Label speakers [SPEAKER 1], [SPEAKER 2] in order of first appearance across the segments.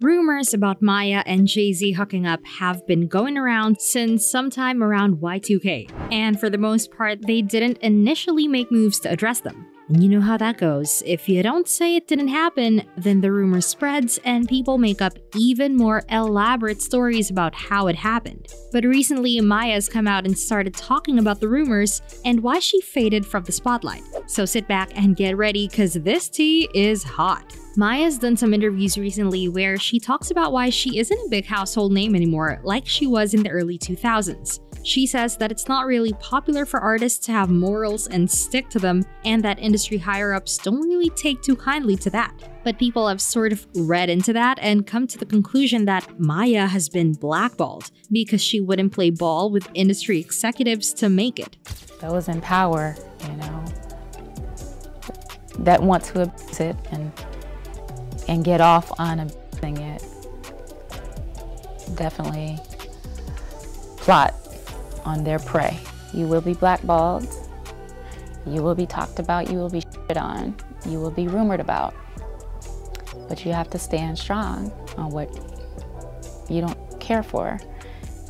[SPEAKER 1] Rumors about Maya and Jay-Z hooking up have been going around since sometime around Y2K, and for the most part, they didn't initially make moves to address them. And you know how that goes. If you don't say it didn't happen, then the rumor spreads and people make up even more elaborate stories about how it happened. But recently, Maya's come out and started talking about the rumors and why she faded from the spotlight. So sit back and get ready, cause this tea is hot. Maya's done some interviews recently where she talks about why she isn't a big household name anymore like she was in the early 2000s. She says that it's not really popular for artists to have morals and stick to them, and that industry higher-ups don't really take too kindly to that. But people have sort of read into that and come to the conclusion that Maya has been blackballed because she wouldn't play ball with industry executives to make it.
[SPEAKER 2] Those in power, that want to abuse it and get off on abusing it, definitely plot on their prey. You will be blackballed, you will be talked about, you will be shit on, you will be rumored about. But you have to stand strong on what you don't care for.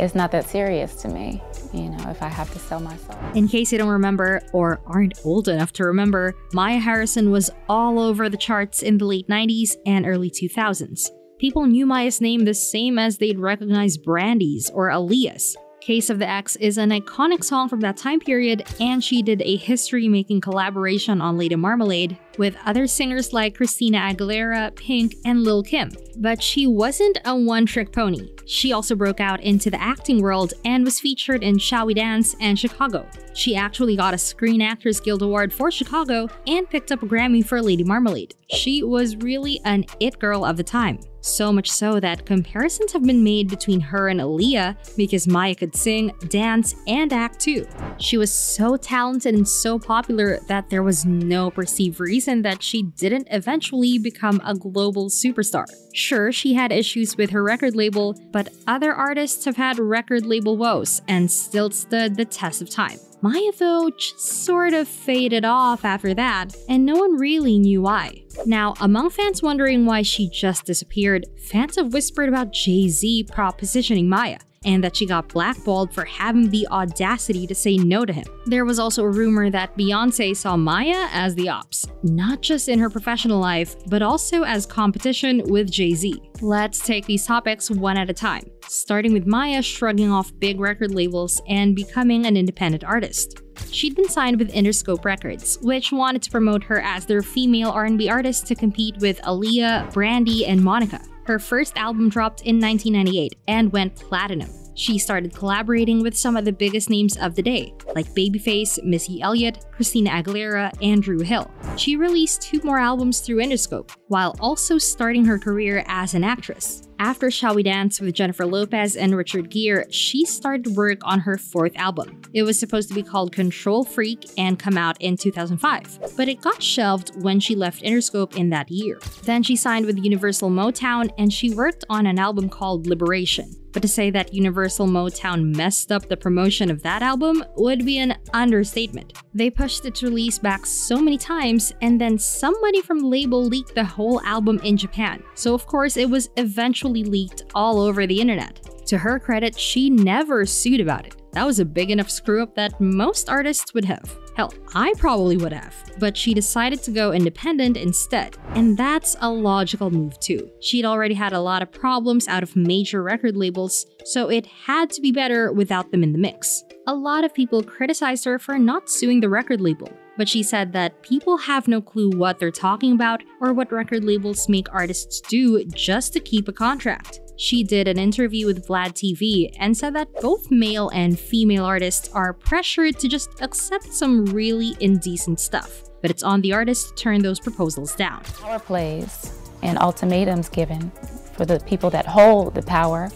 [SPEAKER 2] It's not that serious to me, if I have to sell my soul.
[SPEAKER 1] In case you don't remember or aren't old enough to remember, Maya Harrison was all over the charts in the late 90s and early 2000s. People knew Maya's name the same as they'd recognize Brandy's or Aaliyah's. Case of the X is an iconic song from that time period, and she did a history-making collaboration on Lady Marmalade with other singers like Christina Aguilera, Pink, and Lil Kim. But she wasn't a one-trick pony. She also broke out into the acting world and was featured in Shall We Dance and Chicago. She actually got a Screen Actors Guild Award for Chicago and picked up a Grammy for Lady Marmalade. She was really an it girl of the time. So much so that comparisons have been made between her and Aaliyah because Maya could sing, dance, and act too. She was so talented and so popular that there was no perceived reason that she didn't eventually become a global superstar. Sure, she had issues with her record label, but other artists have had record label woes and still stood the test of time. Maya, though, just sort of faded off after that, and no one really knew why. Now, among fans wondering why she just disappeared, fans have whispered about Jay-Z propositioning Maya, and that she got blackballed for having the audacity to say no to him. There was also a rumor that Beyoncé saw Maya as the ops, not just in her professional life, but also as competition with Jay-Z. Let's take these topics one at a time, starting with Maya shrugging off big record labels and becoming an independent artist. She'd been signed with Interscope Records, which wanted to promote her as their female R&B artist to compete with Aaliyah, Brandy, and Monica. Her first album dropped in 1998 and went platinum. She started collaborating with some of the biggest names of the day, like Babyface, Missy Elliott, Christina Aguilera, and Dru Hill. She released 2 more albums through Interscope, while also starting her career as an actress. After Shall We Dance with Jennifer Lopez and Richard Gere, she started work on her 4th album. It was supposed to be called Control Freak and come out in 2005, but it got shelved when she left Interscope in that year. Then she signed with Universal Motown and she worked on an album called Liberation. But to say that Universal Motown messed up the promotion of that album would be an understatement. They pushed its release back so many times, and then somebody from the label leaked the whole album in Japan. So of course it was eventually leaked all over the internet. To her credit, she never sued about it. That was a big enough screw-up that most artists would have. Hell, I probably would have. But she decided to go independent instead. And that's a logical move too. She'd already had a lot of problems out of major record labels, so it had to be better without them in the mix. A lot of people criticized her for not suing the record label, but she said that people have no clue what they're talking about or what record labels make artists do just to keep a contract. She did an interview with Vlad TV and said that both male and female artists are pressured to just accept some really indecent stuff, but it's on the artist to turn those proposals down.
[SPEAKER 2] Power plays and ultimatums given for the people that hold the power,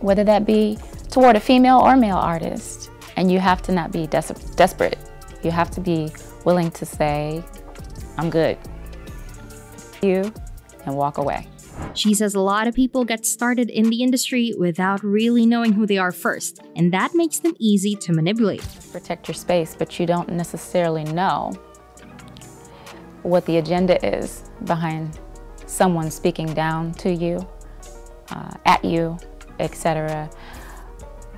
[SPEAKER 2] whether that be toward a female or male artist. And you have to not be desperate. You have to be willing to say, I'm good, and walk away.
[SPEAKER 1] She says a lot of people get started in the industry without really knowing who they are first, and that makes them easy to manipulate.
[SPEAKER 2] Protect your space, but you don't necessarily know what the agenda is behind someone speaking down to you, at you, etc.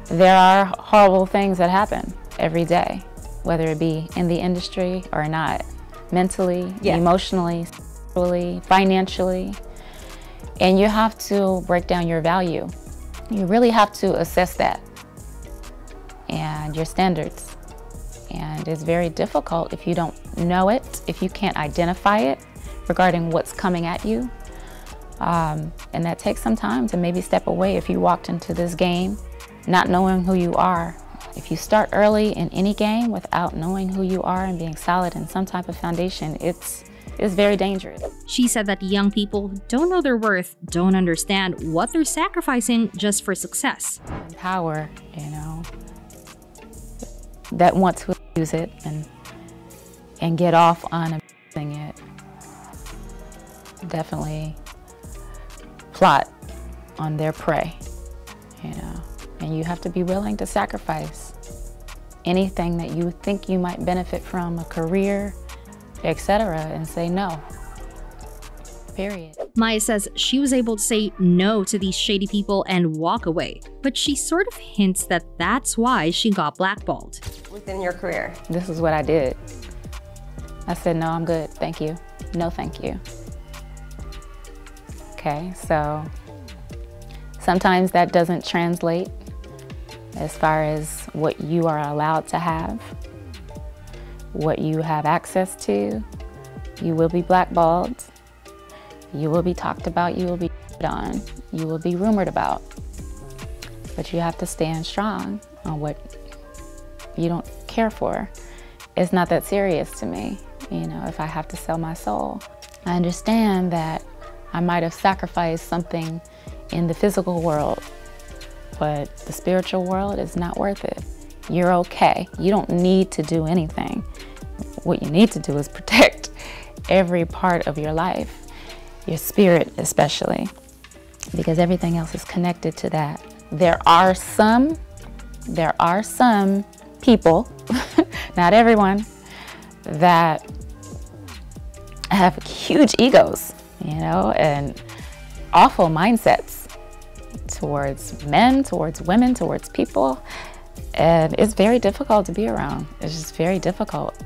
[SPEAKER 2] There are horrible things that happen every day, whether it be in the industry or not, mentally, emotionally, sexually, financially. And you have to break down your value. You really have to assess that and your standards. And it's very difficult if you don't know it, if you can't identify it regarding what's coming at you. And that takes some time to maybe step away if you walked into this game not knowing who you are. If you start early in any game without knowing who you are and being solid in some type of foundation, it's very dangerous.
[SPEAKER 1] She said that young people don't know their worth, don't understand what they're sacrificing just for success.
[SPEAKER 2] Power, that want to use it and get off on abusing it. Definitely plot on their prey, and you have to be willing to sacrifice anything that you think you might benefit from, a career, etc., and say no, period.
[SPEAKER 1] Maya says she was able to say no to these shady people and walk away, but she sort of hints that that's why she got blackballed.
[SPEAKER 3] Within your career?
[SPEAKER 2] This is what I did. I said, no, I'm good, thank you. No, thank you. Okay, so sometimes that doesn't translate as far as what you are allowed to have, what you have access to. You will be blackballed. You will be talked about. You will be on. You will be rumored about. But you have to stand strong on what you don't care for. It's not that serious to me, if I have to sell my soul. I understand that I might have sacrificed something in the physical world, but the spiritual world is not worth it. You're okay. You don't need to do anything. What you need to do is protect every part of your life, your spirit especially, because everything else is connected to that. There are some people, not everyone, that have huge egos, and awful mindsets towards men, towards women, towards people. And it's very difficult to be around. It's just very difficult.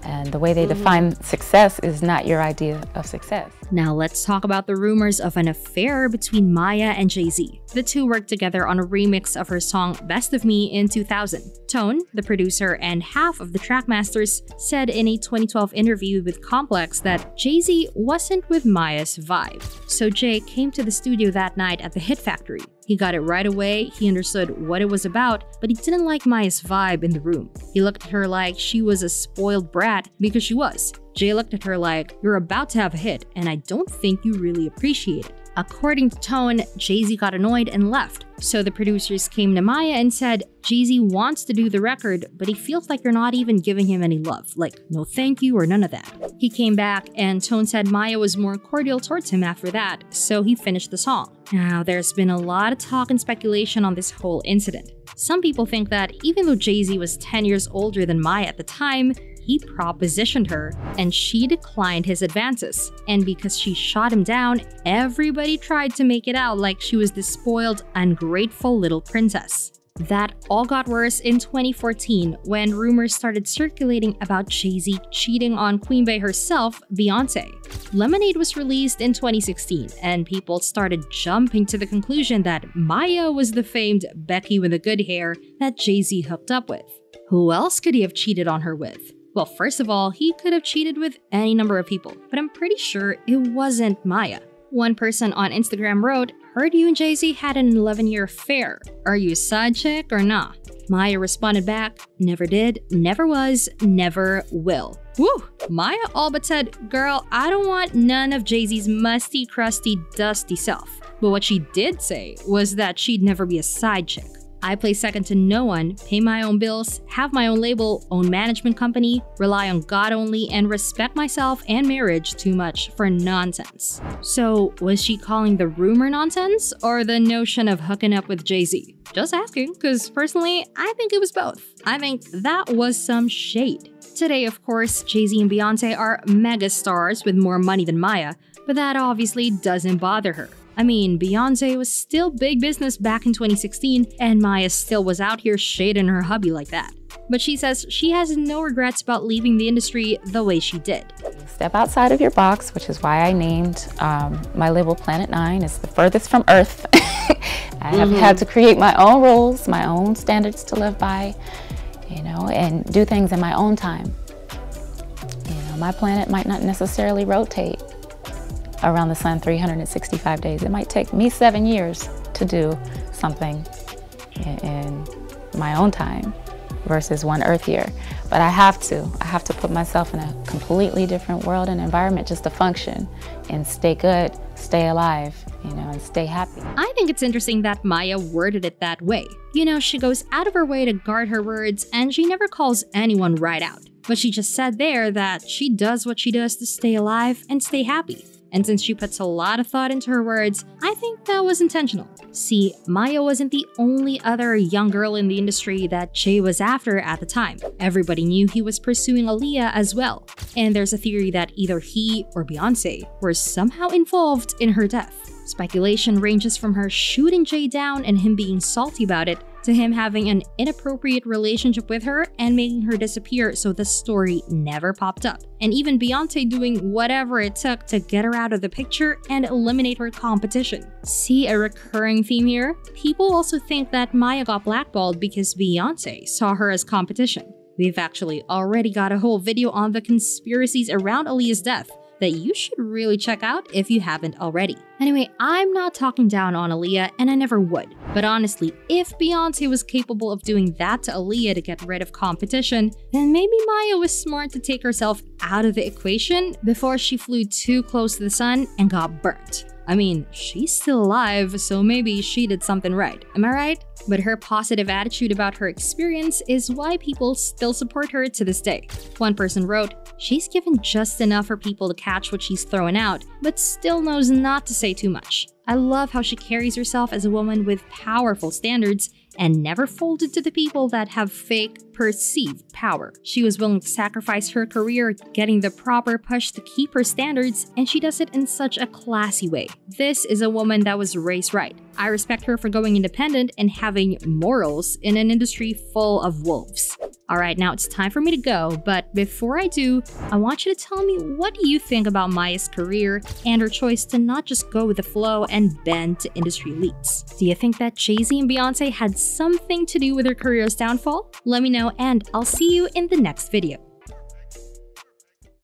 [SPEAKER 2] And the way they define success is not your idea of success.
[SPEAKER 1] Now let's talk about the rumors of an affair between Maya and Jay-Z. The two worked together on a remix of her song Best of Me in 2000. Tone, the producer and half of the Trackmasters, said in a 2012 interview with Complex that Jay-Z wasn't with Maya's vibe. So Jay came to the studio that night at the Hit Factory. He got it right away, he understood what it was about, but he didn't like Maya's vibe in the room. He looked at her like she was a spoiled brat, because she was. Jay looked at her like, you're about to have a hit, and I don't think you really appreciate it. According to Tone, Jay-Z got annoyed and left. So the producers came to Maya and said, Jay-Z wants to do the record, but he feels like you're not even giving him any love. Like, no thank you or none of that. He came back and Tone said Maya was more cordial towards him after that, so he finished the song. Now, there's been a lot of talk and speculation on this whole incident. Some people think that even though Jay-Z was 10 years older than Maya at the time, he propositioned her, and she declined his advances. And because she shot him down, everybody tried to make it out like she was this spoiled, ungrateful little princess. That all got worse in 2014 when rumors started circulating about Jay-Z cheating on Queen Bey herself, Beyonce. Lemonade was released in 2016, and people started jumping to the conclusion that Maya was the famed Becky with the good hair that Jay-Z hooked up with. Who else could he have cheated on her with? Well, first of all, he could have cheated with any number of people, but I'm pretty sure it wasn't Maya. One person on Instagram wrote, "Heard you and Jay-Z had an 11-year affair. Are you a side chick or nah?" Maya responded back, "Never did, never was, never will." Woo! Maya all but said, "Girl, I don't want none of Jay-Z's musty, crusty, dusty self." But what she did say was that she'd never be a side chick. I play second to no one, pay my own bills, have my own label, own management company, rely on God only, and respect myself and marriage too much for nonsense. So, was she calling the rumor nonsense or the notion of hooking up with Jay-Z? Just asking, because personally, I think it was both. I think that was some shade. Today, of course, Jay-Z and Beyonce are mega stars with more money than Maya, but that obviously doesn't bother her. I mean, Beyonce was still big business back in 2016, and Maya still was out here shading her hubby like that. But she says she has no regrets about leaving the industry the way she did.
[SPEAKER 2] Step outside of your box, which is why I named my label Planet 9. It's the furthest from Earth. I have had to create my own rules, my own standards to live by, you know, and do things in my own time. You know, my planet might not necessarily rotate around the sun 365 days. It might take me 7 years to do something in my own time versus one Earth year. But I have to put myself in a completely different world and environment just to function and stay good, stay alive, you know, and stay happy.
[SPEAKER 1] I think it's interesting that Maya worded it that way. You know, she goes out of her way to guard her words, and she never calls anyone right out. But she just said there that she does what she does to stay alive and stay happy. And since she puts a lot of thought into her words, I think that was intentional. See, Maya wasn't the only other young girl in the industry that Jay was after at the time. Everybody knew he was pursuing Aaliyah as well. And there's a theory that either he or Beyonce were somehow involved in her death. Speculation ranges from her shooting Jay down and him being salty about it, to him having an inappropriate relationship with her and making her disappear so the story never popped up. And even Beyonce doing whatever it took to get her out of the picture and eliminate her competition. See a recurring theme here? People also think that Maya got blackballed because Beyonce saw her as competition. We've actually already got a whole video on the conspiracies around Aaliyah's death that you should really check out if you haven't already. Anyway, I'm not talking down on Aaliyah, and I never would. But honestly, if Beyonce was capable of doing that to Aaliyah to get rid of competition, then maybe Maya was smart to take herself out of the equation before she flew too close to the sun and got burnt. I mean, she's still alive, so maybe she did something right, am I right? But her positive attitude about her experience is why people still support her to this day. One person wrote, "She's given just enough for people to catch what she's throwing out, but still knows not to say too much. I love how she carries herself as a woman with powerful standards and never folded to the people that have fake, perceived power. She was willing to sacrifice her career, getting the proper push to keep her standards, and she does it in such a classy way. This is a woman that was raised right. I respect her for going independent and having morals in an industry full of wolves." Alright, now it's time for me to go, but before I do, I want you to tell me, what do you think about Maya's career and her choice to not just go with the flow and bend to industry elites? Do you think that Jay-Z and Beyonce had something to do with her career's downfall? Let me know, and I'll see you in the next video.